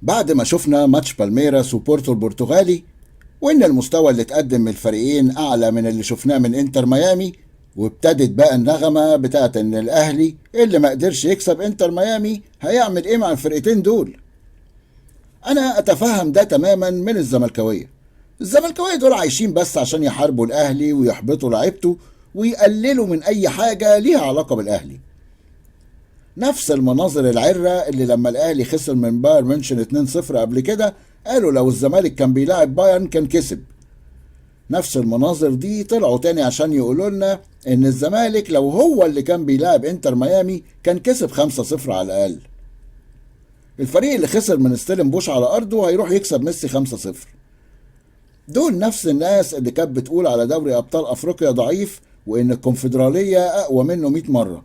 بعد ما شفنا ماتش بالميراس وبورتو البرتغالي، وإن المستوى اللي اتقدم من الفريقين أعلى من اللي شفناه من إنتر ميامي، وابتدت بقى النغمة بتاعت إن الأهلي اللي ما قدرش يكسب إنتر ميامي هيعمل إيه مع الفرقتين دول. أنا أتفهم ده تماما من الزملكاوية دول عايشين بس عشان يحاربوا الأهلي ويحبطوا لعيبته ويقللوا من أي حاجة ليها علاقة بالأهلي. نفس المناظر العرة اللي لما الأهلي خسر من بايرن ميونخ 2-0 قبل كده قالوا لو الزمالك كان بيلاعب بايرن كان كسب. نفس المناظر دي طلعوا تاني عشان يقولوا لنا ان الزمالك لو هو اللي كان بيلاعب انتر ميامي كان كسب 5-0 على الأقل. الفريق اللي خسر من ستيلن بوش على أرضه هيروح يكسب ميسي 5-0. دول نفس الناس اللي كانت بتقول على دوري أبطال أفريقيا ضعيف وإن الكونفدرالية أقوى منه 100 مرة.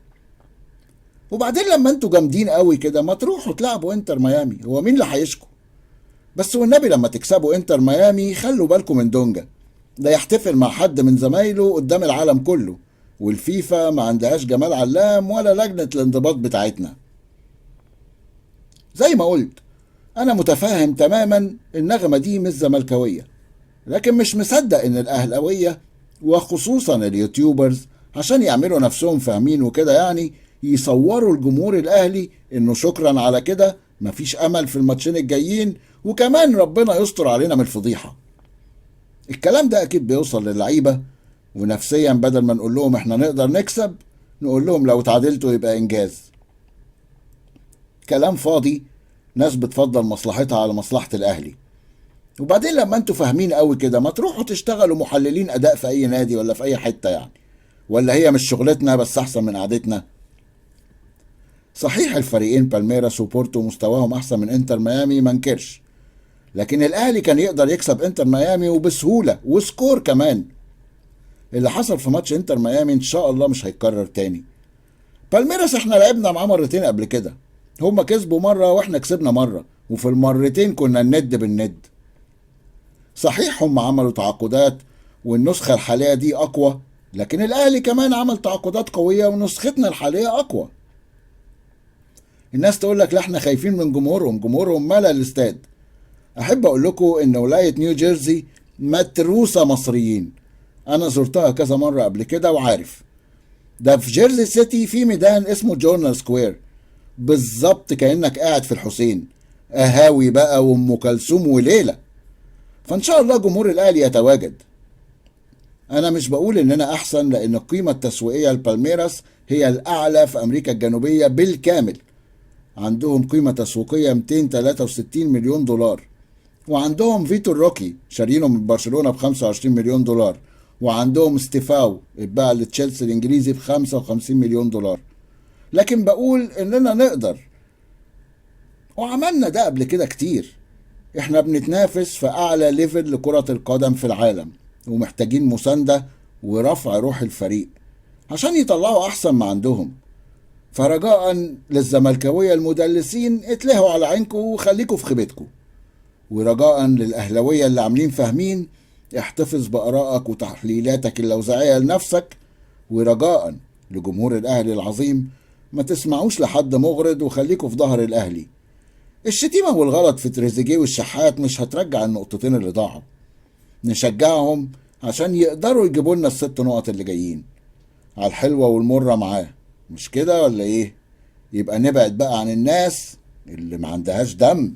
وبعدين لما انتوا جامدين قوي كده ما تروحوا تلعبوا انتر ميامي، هو مين اللي هيشكو؟ بس والنبي لما تكسبوا انتر ميامي خلوا بالكم من دونجا، ده يحتفل مع حد من زمايله قدام العالم كله، والفيفا ما عندهاش جمال علام ولا لجنة الانضباط بتاعتنا. زي ما قلت انا متفاهم تماما النغمة دي مش زملكاوية، لكن مش مصدق ان الاهلاوية وخصوصا اليوتيوبرز عشان يعملوا نفسهم فاهمين وكده يعني يصوروا الجمهور الاهلي انه شكرا على كده مفيش امل في الماتشين الجايين وكمان ربنا يستر علينا من الفضيحة. الكلام ده اكيد بيوصل للعيبة، ونفسيا بدل ما نقول لهم احنا نقدر نكسب نقول لهم لو تعادلتوا يبقى انجاز. كلام فاضي، ناس بتفضل مصلحتها على مصلحة الاهلي. وبعدين لما انتوا فاهمين قوي كده ما تروحوا تشتغلوا محللين اداء في اي نادي ولا في اي حتة يعني، ولا هي مش شغلتنا بس احسن من قعدتنا؟ صحيح الفريقين بالميراس وبورتو مستواهم احسن من انتر ميامي منكرش، لكن الاهلي كان يقدر يكسب انتر ميامي وبسهولة وسكور كمان. اللي حصل في ماتش انتر ميامي ان شاء الله مش هيتكرر تاني. بالميراس احنا لعبنا معاه مرتين قبل كده، هما كسبوا مرة واحنا كسبنا مرة، وفي المرتين كنا الند بالند. صحيح هم عملوا تعاقدات والنسخة الحالية دي أقوى، لكن الأهلي كمان عمل تعاقدات قوية ونسختنا الحالية أقوى. الناس تقول لك لا احنا خايفين من جمهورهم ملا الاستاد. أحب أقول لكم إن ولاية نيو جيرسي متروسة مصريين، أنا زرتها كذا مرة قبل كده وعارف. ده في جيرسي سيتي في ميدان اسمه جورنال سكوير، بالظبط كأنك قاعد في الحسين، قهاوي بقى وأم كلثوم وليلة. فإن شاء الله جمهور الأهلي يتواجد. أنا مش بقول إننا أحسن، لأن القيمة التسويقية لبالميراس هي الأعلى في أمريكا الجنوبية بالكامل. عندهم قيمة تسويقية 263 مليون دولار، وعندهم فيتور روكي شارينه من برشلونة ب 25 مليون دولار، وعندهم ستيفاو اتباع لتشيلسي الإنجليزي ب 55 مليون دولار. لكن بقول إننا نقدر، وعملنا ده قبل كده كتير. احنا بنتنافس في أعلى ليفل لكرة القدم في العالم، ومحتاجين مساندة ورفع روح الفريق عشان يطلعوا أحسن ما عندهم. فرجاء للزملكاوية المدلسين اتلهوا على عينكم وخليكوا في خيبتكم، ورجاء للأهلوية اللي عاملين فاهمين احتفظ بآرائك وتحليلاتك اللوزعية لنفسك، ورجاء لجمهور الأهلي العظيم ما تسمعوش لحد مغرض وخليكوا في ظهر الأهلي. الشتيمة والغلط في تريزيجيه والشحات مش هترجع النقطتين اللي ضاعوا. نشجعهم عشان يقدروا يجيبوا لنا ال6 نقط اللي جايين، على الحلوة والمرة معاه، مش كده ولا ايه؟ يبقى نبعد بقى عن الناس اللي ما عندهاش دم.